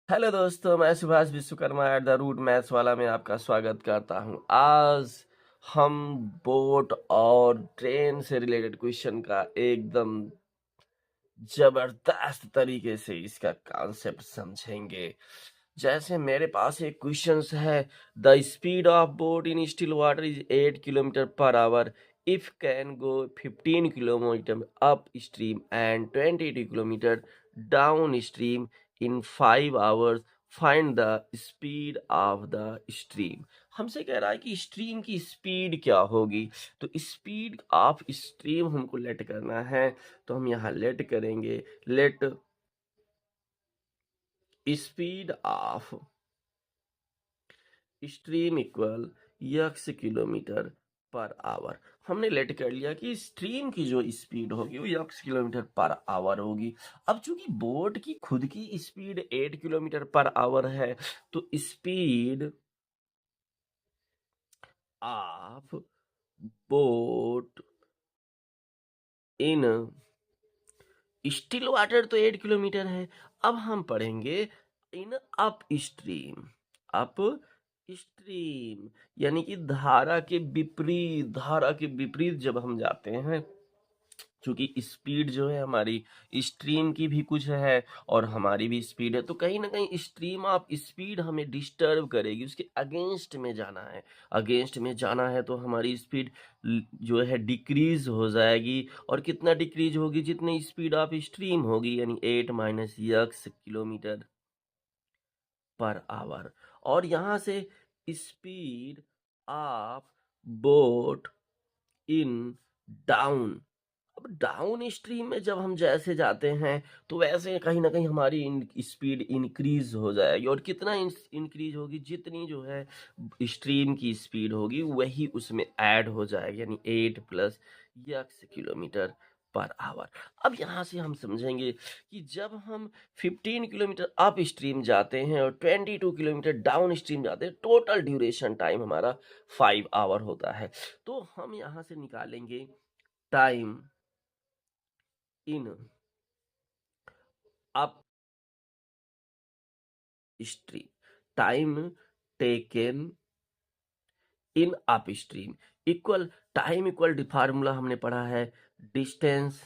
Hello दोस्तों, मैं Subhash Vishwakarma at the root maths वाला में आपका स्वागत करता हूं। आज हम बोट और ट्रेन से रिलेटेड क्वेश्चन का एकदम जबरदस्त तरीके से इसका कॉन्सेप्ट समझेंगे। जैसे मेरे पास एक क्वेश्चन है, the speed of boat in still water is 8 kilometre per hour if can go 15 kilometre up stream and 22 kilometre down stream in 5 hours, find the speed of the stream. हमसे कह रहा है कि स्ट्रीम की speed क्या होगी। तो speed of stream हमको लेट करना है, तो हम यहाँ लेट करेंगे। Let speed of stream equal x kilometre per our. हमने लेट कर लिया कि स्ट्रीम की जो स्पीड होगी वो यक्स किलोमीटर पर आवर होगी। अब चूंकि बोट की खुद की स्पीड 8 किलोमीटर पर आवर है, तो speed of boat in still water तो 8 किलोमीटर है। अब हम पढ़ेंगे in up stream. Up stream यानी कि धारा के विपरीत जब हम जाते हैं, क्योंकि स्पीड जो है हमारी स्ट्रीम की भी कुछ है और हमारी भी स्पीड है, तो कहीं ना कहीं स्ट्रीम ऑफ स्पीड हमें डिस्टर्ब करेगी, उसके अगेंस्ट में जाना है। अगेंस्ट में जाना है तो हमारी स्पीड जो है डिक्रीज हो जाएगी। और कितना डिक्रीज होगी? जितनी स्पीड ऑफ स्ट्रीम होगी, यानी 8 minus x kilometre per our. और यहाँ से speed of boat in down. अब डाउन स्ट्रीम में जब हम जैसे जाते हैं, तो वैसे कहीं ना कहीं हमारी स्पीड इंक्रीज हो जाएगी। और कितना इंक्रीज होगी? जितनी जो है स्ट्रीम की स्पीड होगी वही उसमें ऐड हो जाएगी, यानी 8 plus x kilometre per our. अब यहाँ से हम समझेंगे कि जब हम 15 किलोमीटर अप स्ट्रीम जाते हैं और 22 किलोमीटर डाउन स्ट्रीम जाते हैं, टोटल ड्यूरेशन टाइम हमारा 5 आवर होता है। तो हम यहाँ से निकालेंगे time in up stream, time taken in up stream equal time equal formula हमने पढ़ा है डिस्टेंस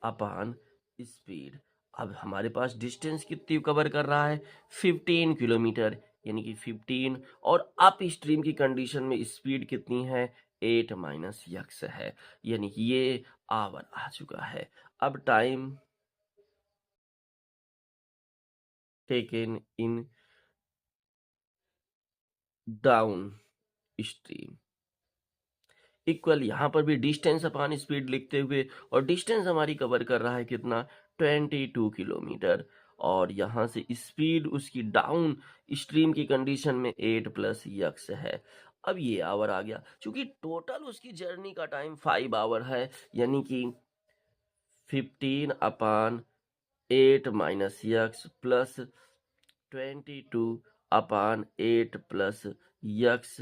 अपॉन स्पीड। अब हमारे पास डिस्टेंस कितनी कवर कर रहा है? 15 किलोमीटर, यानी कि 15। और अप स्ट्रीम की कंडीशन में स्पीड कितनी है? 8 माइनस यक्स है, यानी कि ये आवर आ चुका है। अब time taken in down stream equal, यहाँ पर भी डिस्टेंस अपॉन स्पीड लिखते हुए, और डिस्टेंस हमारी कवर कर रहा है कितना? 22 किलोमीटर। और यहाँ से स्पीड उसकी डाउन स्ट्रीम की कंडीशन में 8 प्लस यक्स है। अब ये आवर आ गया, क्योंकि टोटल उसकी जर्नी का टाइम 5 आवर है, यानी कि 15 upon 8 minus x plus 22 upon 8 plus x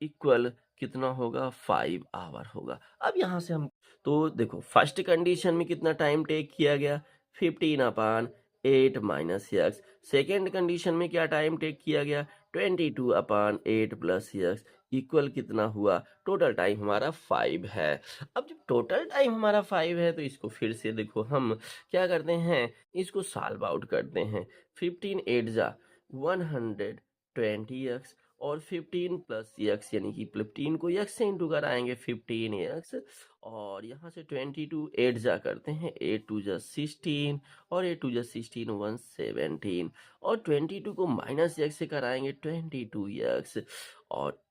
equal कितना होगा? 5 आवर होगा। अब यहाँ से हम तो देखो, फर्स्ट कंडीशन में कितना टाइम टेक किया गया? 15 upon 8 minus x. Second condition में क्या टाइम टेक किया गया? 22 अपॉन 8 प्लस यक्स इक्वल कितना हुआ? टोटल टाइम हमारा 5 है। अब जब टोटल टाइम हमारा 5 है, तो इसको फिर से देखो, हम क्या करते हैं, इसको सॉल्व आउट करते हैं। 15 8 जा 120x और 15 प्लस एक्स, यानी कि 15 को x से इंटू कराएंगे 15x। और यहाँ से 22 8 जा करते हैं, 8 2 जा 16 और 8 2 जा 16 117। और 22 को माइनस x से कराएंगे 22x। और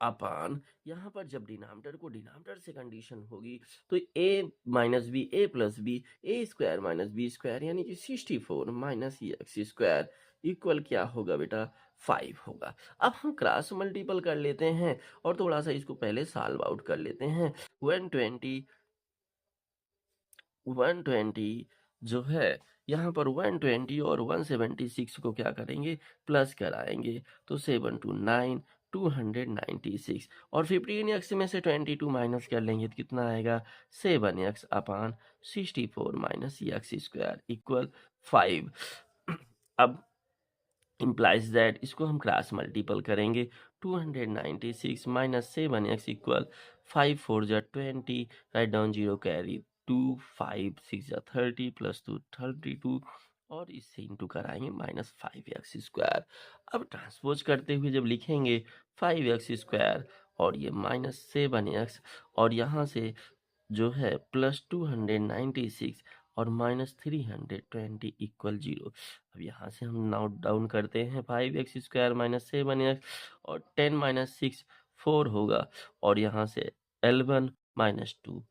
अपान यहाँ पर जब डिनोमिनेटर को डिनोमिनेटर से कंडीशन होगी, तो a minus b a plus b a square minus b square, यानी कि 64 माइनस एक्स स्क्वायर इक्वल क्या होगा बेटा? 5 होगा। अब हम क्रॉस मल्टीपल कर लेते हैं और थोड़ा सा इसको पहले सॉल्व आउट कर लेते हैं। 120 जो है, यहाँ पर 120 और 176 को क्या करेंगे? प्लस कराएंगे, तो 7 2 9 296। और 15x में से 22 माइनस कर लेंगे तो कितना आएगा? 7x upon 64 minus x square equal 5। अब implies that इसको हम क्रॉस मल्टीपल करेंगे 296 माइनस 7x इक्वल 5 4 जा 20 राइट डाउन जीरो कैरी 2 5 6 जा 30 प्लस 2 32 और इससे इंटू कराएंगे माइनस 5x स्क्वायर। अब ट्रांसपोज करते हुए जब लिखेंगे 5x स्क्वायर और ये माइनस 7x और यहाँ से जो है प्लस 296 और माइनस 320 इक्वल 0। अब यहाँ से हम नोट डाउन करते हैं 5x स्क्वायर माइनस 7x और 10 माइनस 6 4 होगा और यहाँ से L1 माइनस 2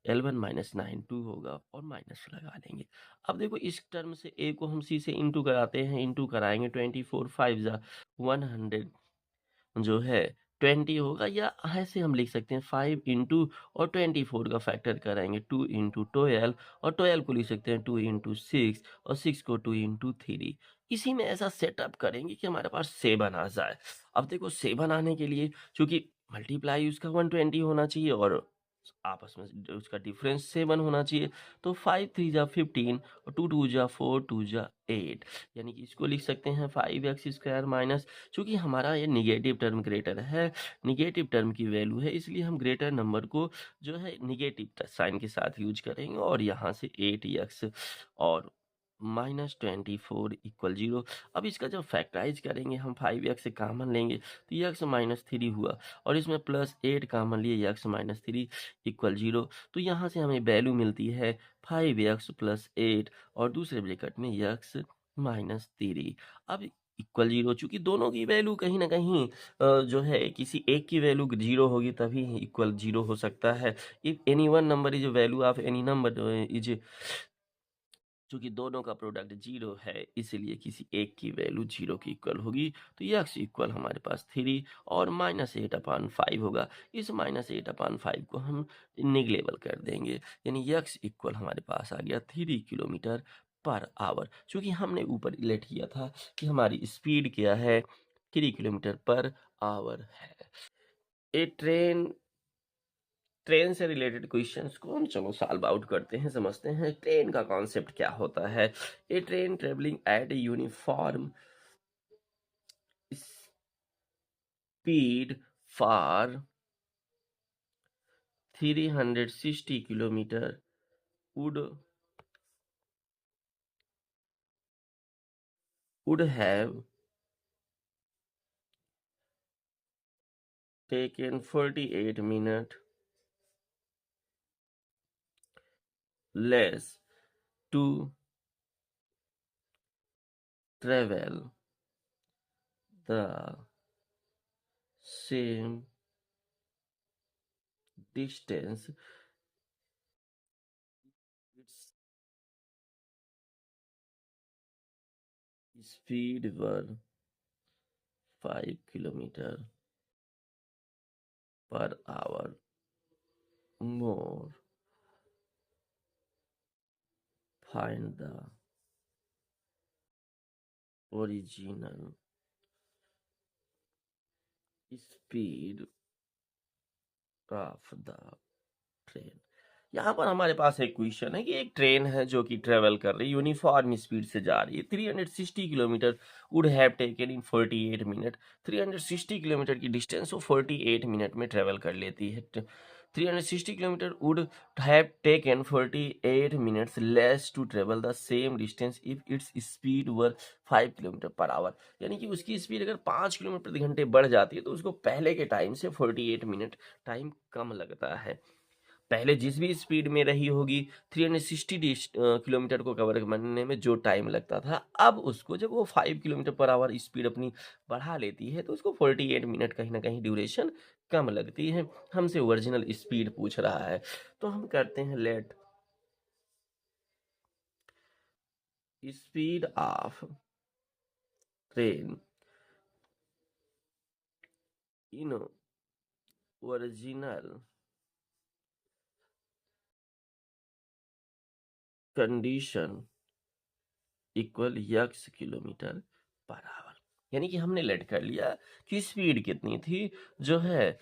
L1 माइनस 9 2 होगा और माइनस लगा देंगे। अब देखो इस टर्म से a को हम c से इंटू कराते हैं, इंटू कराएंगे 24 5 जा 100 जो है 20 होगा या ऐसे हम लिख सकते हैं 5 इंटू और 24 का फैक्टर कराएंगे 2 इंटू 12 और 12 को लिख सकते हैं 2 इंटू 6 और 6 को 2 इंटू 3। इसी में ऐसा सेटअप करेंगे कि हमारे पास 7 आ जाए। अब देखो 7 आने के लिए चूंकि मल्टीप्लाई उसका 120 होना चाहिए और आपस में उसका डिफरेंस 7 होना चाहिए, तो 5 3 जा 15 और 2 2 जा 4 2 जा 8 यानी कि इसको लिख सकते हैं 5x स्क्वायर माइनस, चूंकि हमारा ये निगेटिव टर्म ग्रेटर है, निगेटिव टर्म की वैल्यू है इसलिए हम ग्रेटर नंबर को जो है निगेटिव साइन के साथ यूज करेंगे और यहाँ से 8x और माइनस 24 इक्वल 0। अब इसका जब फैक्टराइज करेंगे हम 5x से कॉमन लेंगे तो x माइनस 3 हुआ और इसमें प्लस 8 कॉमन लिए x माइनस 3 इक्वल 0। तो यहाँ से हमें वैल्यू मिलती है 5x प्लस 8 और दूसरे ब्रैकेट में x माइनस 3। अब इक्वल 0, चूंकि दोनों की वैल्यू कहीं ना कहीं जो है किसी एक की वैल्यू 0 होगी तभी इक्वल 0 हो सकता है। If any one number is value of any number is, चूंकि दोनों का प्रोडक्ट 0 है इसलिए किसी एक की वैल्यू 0 की इक्वल होगी, तो x इक्वल हमारे पास 3 और माइनस 8/5 होगा। इस माइनस 8/5 को हम निगलेबल कर देंगे यानी x इक्वल हमारे पास आ गया 3 किलोमीटर पर आवर। चूंकि हमने ऊपर लेट किया था कि हमारी स्पीड क्या है, 3 किलोमीटर पर आवर है। ए ट्रेन से रिलेटेड क्वेश्चंस को हम चलो सॉल्व आउट करते हैं, समझते हैं ट्रेन का कॉन्सेप्ट क्या होता है। A train travelling at uniform speed for 360 kilometre would have taken 48 minutes less to travel the same distance. Its speed were 5 kilometer per hour more. Find the original speed of the train. यहाँ पर हमारे पास एक question है कि एक train है जो कि ट्रेवल कर रही है, यूनिफॉर्म स्पीड से जा रही है, 360 kilometre would have taken in 48 minute. 360 kilometre की डिस्टेंस वो 48 मिनट में ट्रेवल कर लेती है। 360 kilometre would have taken 48 minutes less to travel the same distance if its speed were 5 kilometre per hour. यानी कि उसकी स्पीड अगर 5 किलोमीटर प्रति घंटे बढ़ जाती है तो उसको पहले के टाइम से 48 मिनट टाइम कम लगता है। पहले जिस भी स्पीड में रही होगी 360 किलोमीटर को कवर करने में जो टाइम लगता था, अब उसको जब वो 5 किलोमीटर पर आवर स्पीड अपनी बढ़ा लेती है तो उसको 48 मिनट कहीं ना कहीं ड्यूरेशन कम लगती है। हमसे ओरिजिनल स्पीड पूछ रहा है तो हम करते हैं let speed of train in original condition equal x kilometre per hour. यानी कि हमने लेट कर लिया कि स्पीड कितनी थी, जो है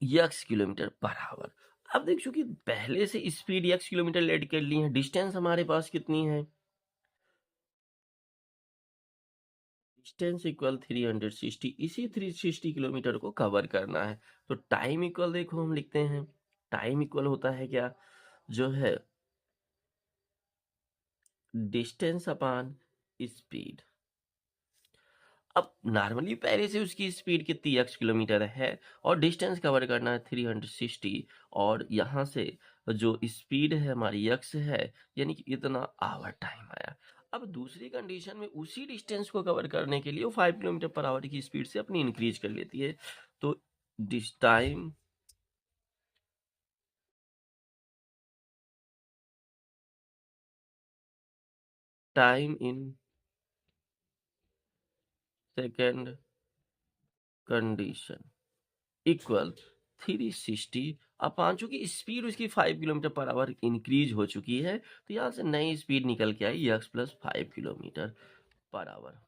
x किलोमीटर पर आवर। अब देख चूंकि पहले से स्पीड x किलोमीटर लेट कर ली है, डिस्टेंस हमारे पास कितनी है डिस्टेंस इक्वल 360, इसी 360 किलोमीटर को कवर करना है। तो टाइम इक्वल देखो हम लिखते हैं, टाइम इक्वल होता है क्या, जो है डिस्टेंस अपॉन स्पीड। अब नॉर्मली पहले से उसकी स्पीड कितनी x किलोमीटर है और डिस्टेंस कवर करना है 360, और यहाँ से जो स्पीड है हमारी x है, यानी कि इतना आवर टाइम आया। अब दूसरी कंडीशन में उसी डिस्टेंस को कवर करने के लिए वो 5 किलोमीटर पर आवर की स्पीड से अपनी इंक्रीज कर लेती है। तो this time in second condition equal 360 upon, चूंकि स्पीड उसकी 5 किलोमीटर पर आवर इंक्रीज हो चुकी है, तो यहाँ से नई स्पीड निकल के आई x plus 5 kilometre per our,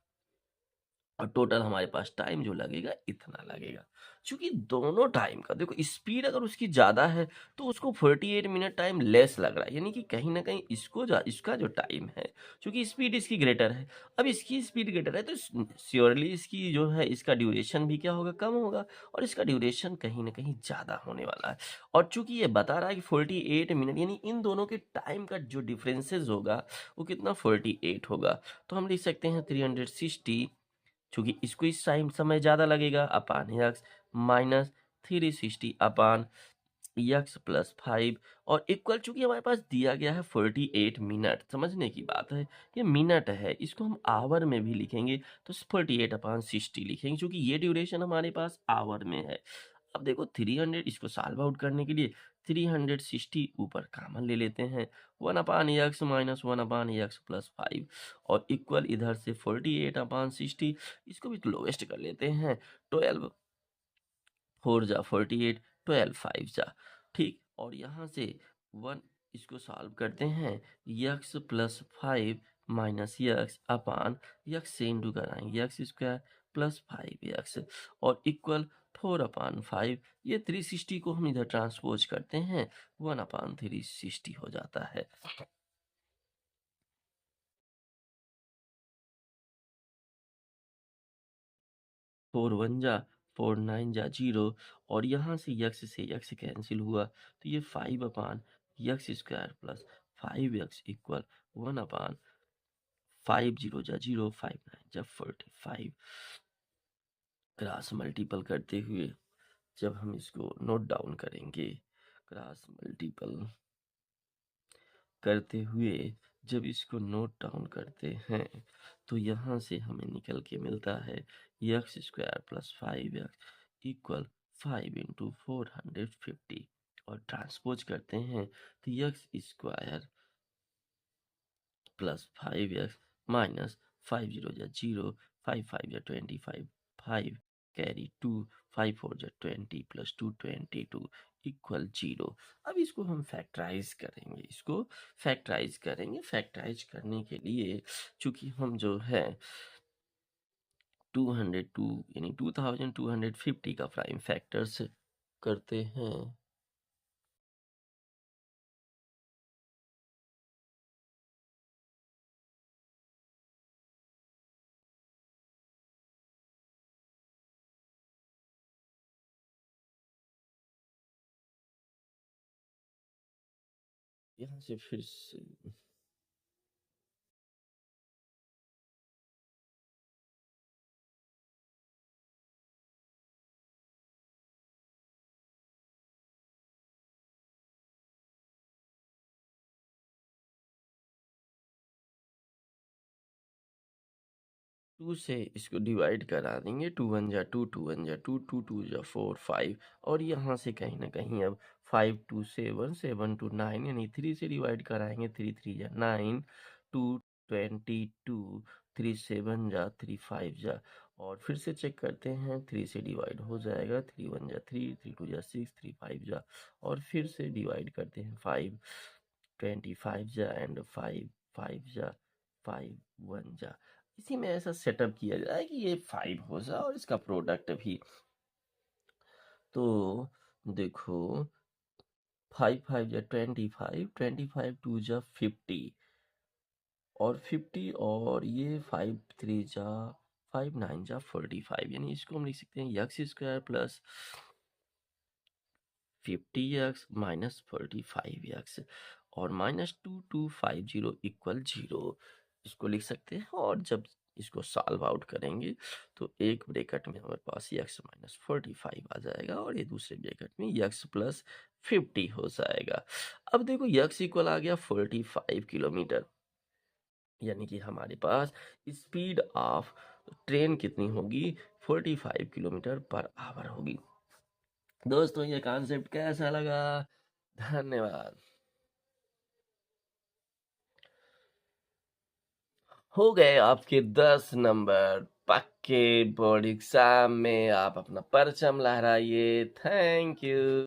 और टोटल हमारे पास टाइम जो लगेगा इतना लगेगा। क्योंकि दोनों टाइम का देखो, स्पीड अगर उसकी ज़्यादा है तो उसको 48 मिनट टाइम लेस लग रहा है, यानी कि कहीं ना कहीं इसका जो टाइम है, क्योंकि स्पीड इसकी ग्रेटर है, अब इसकी स्पीड ग्रेटर है तो श्योरली इसकी जो है इसका ड्यूरेशन भी क्या होगा, कम होगा, और इसका ड्यूरेशन कहीं ना कहीं ज़्यादा होने वाला है। और चूंकि ये बता रहा है कि 48 मिनट, यानी इन दोनों के टाइम का जो डिफरेंसेस होगा वो कितना 48 होगा। तो हम लिख सकते हैं 360, चूंकि इसको इस टाइम समय ज़्यादा लगेगा, अपान यक्स माइनस 360 अपान यक्स प्लस 5, और इक्वल, चूंकि हमारे पास दिया गया है 48 मिनट, समझने की बात है, ये मिनट है, इसको हम आवर में भी लिखेंगे तो 48 अपान 60 लिखेंगे, क्योंकि ये ड्यूरेशन हमारे पास आवर में है। अब देखो 300, इसको सॉल्व आउट करने के लिए 360 ऊपर कॉमन ले लेते हैं, 1/x माइनस 1/x प्लस 5, और इक्वल इधर से 48/60, इसको भी लोएस्ट कर लेते हैं, 12 4 जा 48, 12 5 जा, ठीक, और यहाँ से 1, इसको सॉल्व करते हैं, यक्स प्लस 5 माइनस यक्स अपान यक्स से इंटू कराएंगे यक्स स्क्वायर प्लस 5x, और इक्वल 4/5, ये 360 को हम इधर ट्रांसपोज करते हैं, 1/360 हो जाता है। 4 1 जा 4 9 जा 0, और यहाँ से यक्स कैंसिल हुआ, तो ये 5/x² प्लस 5x इक्वल 1/5 0 जा 0, 5 9 जा 45, क्रॉस मल्टीपल करते हुए जब हम इसको नोट डाउन करेंगे, क्रॉस मल्टीपल करते हुए जब इसको नोट डाउन करते हैं, तो यहाँ से हमें निकल के मिलता है x² plus 5x equal 5 into 450, और ट्रांसपोज करते हैं तो x² प्लस 5x माइनस 5 0 जा 0, 5 5 जा 25, 5 कैरी 2, 5 4 जा 20 प्लस 2 22 इक्वल 0। अब इसको हम फैक्टराइज करेंगे, फैक्टराइज करने के लिए चूंकि हम जो है 202 यानी 2250 का प्राइम फैक्टर्स करते हैं, यहाँ से फिर से 2 से इसको डिवाइड करा देंगे, 2 1 जा 2, 2 1 जा 2, 2 2 जा 4 5, और यहाँ से कहीं ना कहीं अब 5 2 7, 7 2 9, यानी 3 से डिवाइड कराएंगे, 3 3 जा 9, 2 22, 3 7 जा 3 5 जा, और फिर से चेक करते हैं, 3 से डिवाइड हो जाएगा, 3 1 जा 3, 3 2 जा 6, 3 5 जा, और फिर से डिवाइड करते हैं 5 25 जा एंड 5 5 जा 5 1 जा, इसी में ऐसा सेटअप किया जाए कि ये 5 हो जाए और इसका प्रोडक्ट भी। तो देखो 5 5 जा 25, 25 2 जा 50, और 50, और ये 5 3 जा 5 9 जा 45, यानी इसको हम लिख सकते हैं x square plus 50x minus 45x और -2250 इक्वल 0, इसको लिख सकते हैं। और जब इसको सॉल्व आउट करेंगे तो एक ब्रैकेट में हमारे पास x माइनस 45 आ जाएगा और ये दूसरे ब्रैकेट में x प्लस 50 हो जाएगा। अब देखो x इक्वल आ गया 45 किलोमीटर, यानी कि हमारे पास स्पीड ऑफ ट्रेन कितनी होगी, 45 किलोमीटर पर आवर होगी। दोस्तों ये कॉन्सेप्ट कैसा लगा? धन्यवाद। हो गए आपके 10 नंबर पक्के। बोर्ड एग्जाम में आप अपना परचम लहराइए। Thank you.